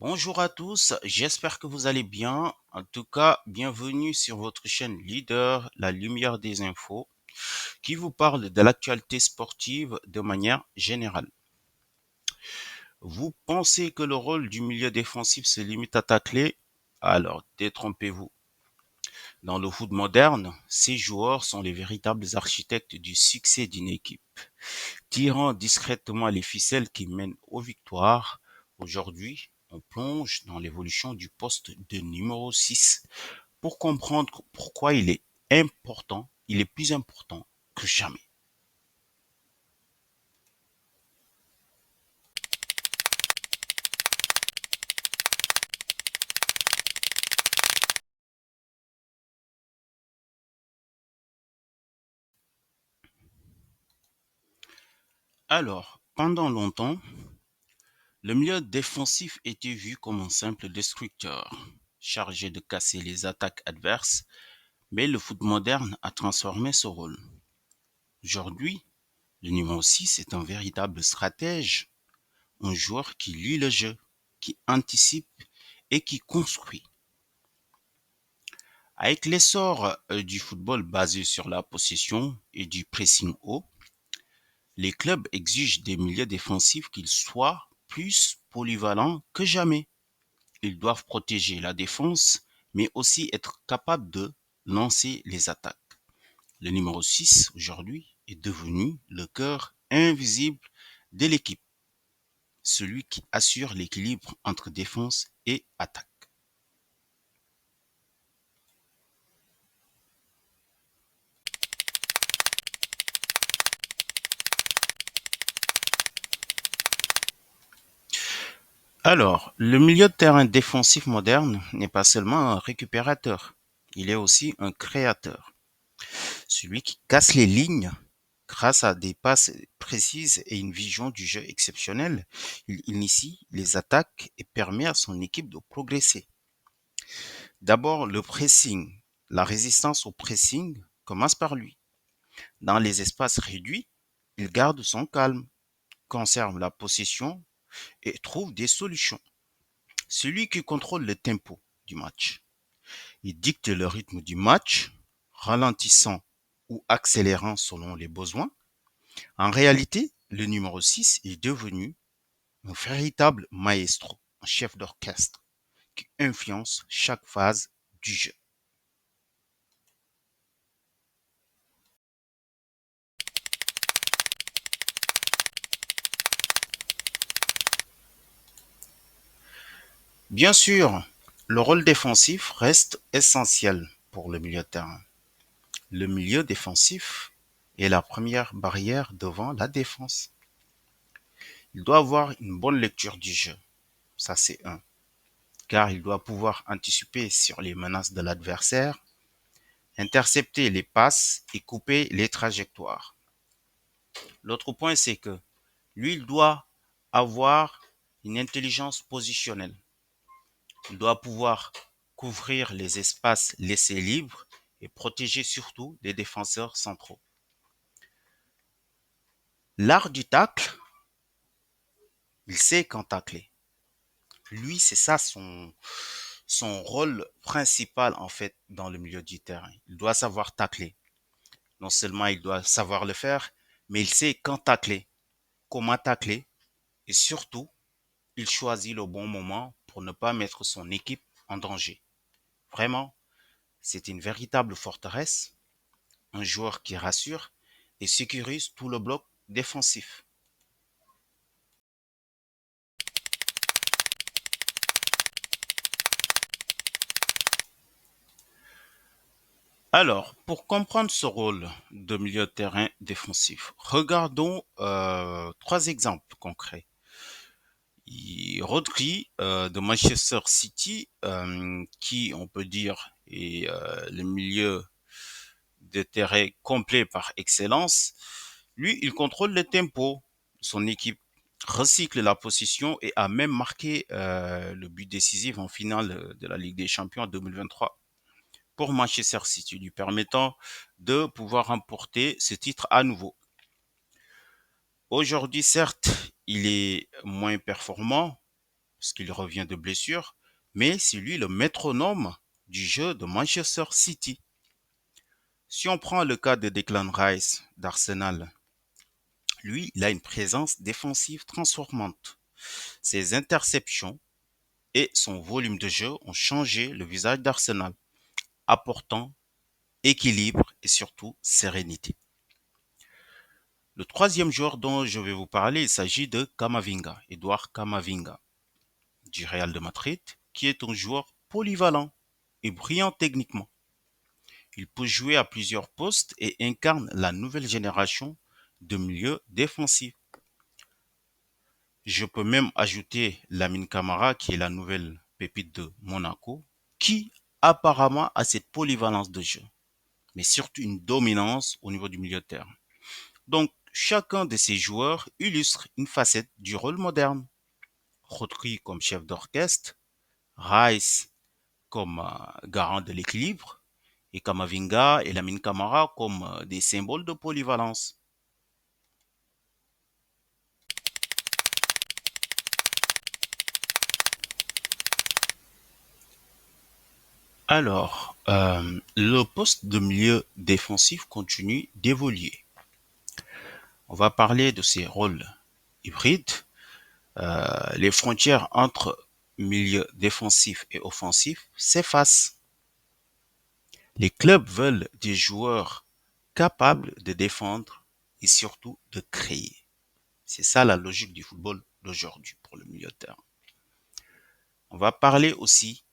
Bonjour à tous, j'espère que vous allez bien. En tout cas, bienvenue sur votre chaîne leader, La Lumière des Infos, qui vous parle de l'actualité sportive de manière générale. Vous pensez que le rôle du milieu défensif se limite à tacler? Alors, détrompez-vous. Dans le foot moderne, ces joueurs sont les véritables architectes du succès d'une équipe, tirant discrètement les ficelles qui mènent aux victoires. Aujourd'hui, on plonge dans l'évolution du poste de numéro 6 pour comprendre pourquoi il est plus important que jamais. Alors, pendant longtemps, le milieu défensif était vu comme un simple destructeur, chargé de casser les attaques adverses, mais le foot moderne a transformé ce rôle. Aujourd'hui, le numéro 6 est un véritable stratège, un joueur qui lit le jeu, qui anticipe et qui construit. Avec l'essor du football basé sur la possession et du pressing haut, les clubs exigent des milieux défensifs qu'ils soient plus polyvalents que jamais. Ils doivent protéger la défense, mais aussi être capables de lancer les attaques. Le numéro 6 aujourd'hui est devenu le cœur invisible de l'équipe, celui qui assure l'équilibre entre défense et attaque. Alors, le milieu de terrain défensif moderne n'est pas seulement un récupérateur, il est aussi un créateur. Celui qui casse les lignes grâce à des passes précises et une vision du jeu exceptionnelle, il initie les attaques et permet à son équipe de progresser. D'abord, le pressing. La résistance au pressing commence par lui. Dans les espaces réduits, il garde son calme, conserve la possession et trouve des solutions. Celui qui contrôle le tempo du match. Il dicte le rythme du match, ralentissant ou accélérant selon les besoins. En réalité, le numéro 6 est devenu un véritable maestro, un chef d'orchestre qui influence chaque phase du jeu. Bien sûr, le rôle défensif reste essentiel pour le milieu de terrain. Le milieu défensif est la première barrière devant la défense. Il doit avoir une bonne lecture du jeu, ça c'est un, car il doit pouvoir anticiper sur les menaces de l'adversaire, intercepter les passes et couper les trajectoires. L'autre point, c'est que lui, il doit avoir une intelligence positionnelle. Il doit pouvoir couvrir les espaces laissés libres et protéger surtout les défenseurs centraux. L'art du tacle, il sait quand tacler. Lui, c'est ça son rôle principal en fait dans le milieu du terrain. Il doit savoir tacler. Non seulement il doit savoir le faire, mais il sait quand tacler, comment tacler et surtout, il choisit le bon moment pour ne pas mettre son équipe en danger. Vraiment, c'est une véritable forteresse, un joueur qui rassure et sécurise tout le bloc défensif. Alors, pour comprendre ce rôle de milieu de terrain défensif, regardons trois exemples concrets. Rodri de Manchester City, qui on peut dire est le milieu de terrain complet par excellence, lui, il contrôle le tempo. Son équipe recycle la possession et a même marqué le but décisif en finale de la Ligue des Champions en 2023 pour Manchester City, lui permettant de pouvoir remporter ce titre à nouveau. Aujourd'hui, certes, il est moins performant, puisqu'il revient de blessure, mais c'est lui le métronome du jeu de Manchester City. Si on prend le cas de Declan Rice d'Arsenal, lui, il a une présence défensive transformante. Ses interceptions et son volume de jeu ont changé le visage d'Arsenal, apportant équilibre et surtout sérénité. Le troisième joueur dont je vais vous parler, il s'agit de Camavinga, Edouard Camavinga, du Real de Madrid, qui est un joueur polyvalent et brillant techniquement. Il peut jouer à plusieurs postes et incarne la nouvelle génération de milieux défensifs. Je peux même ajouter Lamine Camara, qui est la nouvelle pépite de Monaco, qui apparemment a cette polyvalence de jeu, mais surtout une dominance au niveau du milieu de terrain. Donc, chacun de ces joueurs illustre une facette du rôle moderne. Rodri comme chef d'orchestre, Rice comme garant de l'équilibre, et Kamavinga et Lamine Camara comme des symboles de polyvalence. Alors, le poste de milieu défensif continue d'évoluer. On va parler de ces rôles hybrides. Les frontières entre milieu défensif et offensif s'effacent. Les clubs veulent des joueurs capables de défendre et surtout de créer. C'est ça la logique du football d'aujourd'hui pour le milieu de terrain. On va parler aussi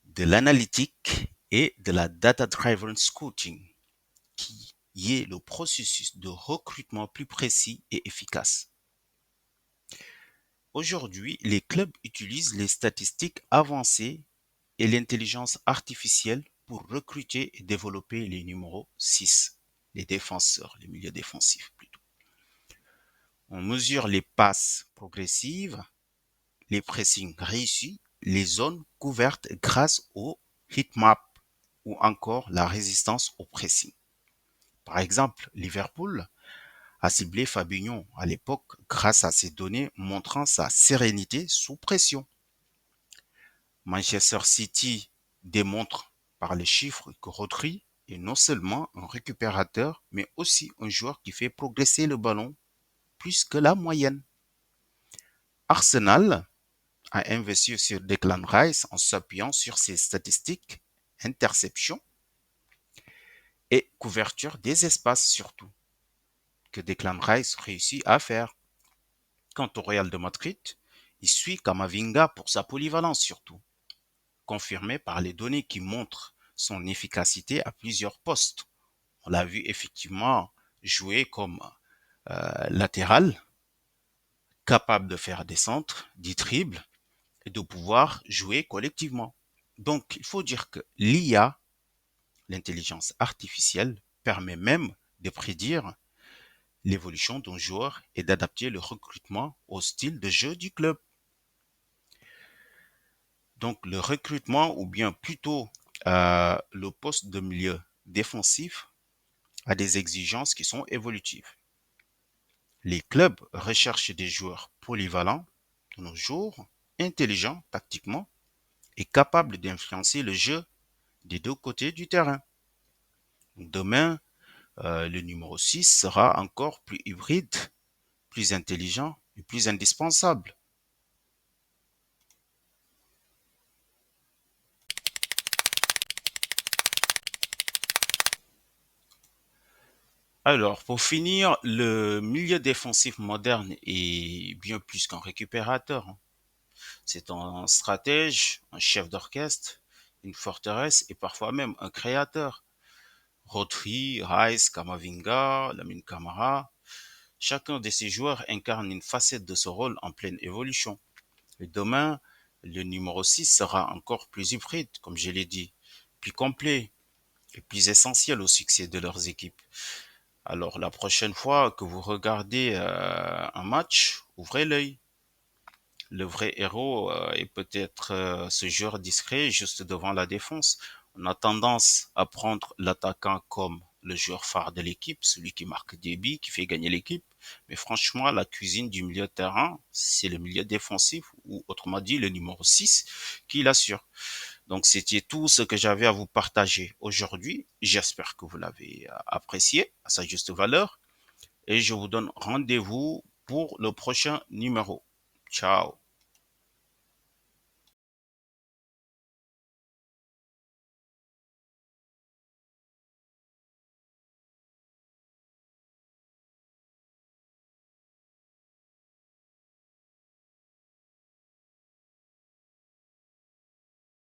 de l'analytique et de la data-driven scouting, qui est le processus de recrutement plus précis et efficace. Aujourd'hui, les clubs utilisent les statistiques avancées et l'intelligence artificielle pour recruter et développer les numéros 6, les défenseurs, les milieux défensifs plutôt. On mesure les passes progressives, les pressings réussis, les zones couvertes grâce au heatmap ou encore la résistance au pressing. Par exemple, Liverpool a ciblé Fabinho à l'époque grâce à ces données montrant sa sérénité sous pression. Manchester City démontre par les chiffres que Rodri est non seulement un récupérateur, mais aussi un joueur qui fait progresser le ballon plus que la moyenne. Arsenal a investi sur Declan Rice en s'appuyant sur ses statistiques, interception et couverture des espaces surtout, que Declan Rice réussit à faire. Quant au Real de Madrid, il suit Camavinga pour sa polyvalence surtout, confirmée par les données qui montrent son efficacité à plusieurs postes. On l'a vu effectivement jouer comme latéral, capable de faire des centres, des dribbles et de pouvoir jouer collectivement. Donc, il faut dire que l'IA, l'intelligence artificielle, permet même de prédire l'évolution d'un joueur et d'adapter le recrutement au style de jeu du club. Donc, le recrutement, ou bien plutôt le poste de milieu défensif, a des exigences qui sont évolutives. Les clubs recherchent des joueurs polyvalents de nos jours, intelligents tactiquement et capables d'influencer le jeu des deux côtés du terrain. Demain, le numéro 6 sera encore plus hybride, plus intelligent et plus indispensable. Alors, pour finir, le milieu défensif moderne est bien plus qu'un récupérateur, hein. C'est un stratège, un chef d'orchestre, une forteresse et parfois même un créateur. Rodri, Rice, Camavinga, Lamine Camara, chacun de ces joueurs incarne une facette de ce rôle en pleine évolution. Et demain, le numéro 6 sera encore plus hybride, comme je l'ai dit, plus complet et plus essentiel au succès de leurs équipes. Alors la prochaine fois que vous regardez un match, ouvrez l'œil. Le vrai héros est peut-être ce joueur discret juste devant la défense. On a tendance à prendre l'attaquant comme le joueur phare de l'équipe, celui qui marque des buts, qui fait gagner l'équipe. Mais franchement, la cuisine du milieu de terrain, c'est le milieu défensif, ou autrement dit, le numéro 6, qui l'assure. Donc, c'était tout ce que j'avais à vous partager aujourd'hui. J'espère que vous l'avez apprécié à sa juste valeur. Et je vous donne rendez-vous pour le prochain numéro. Ciao.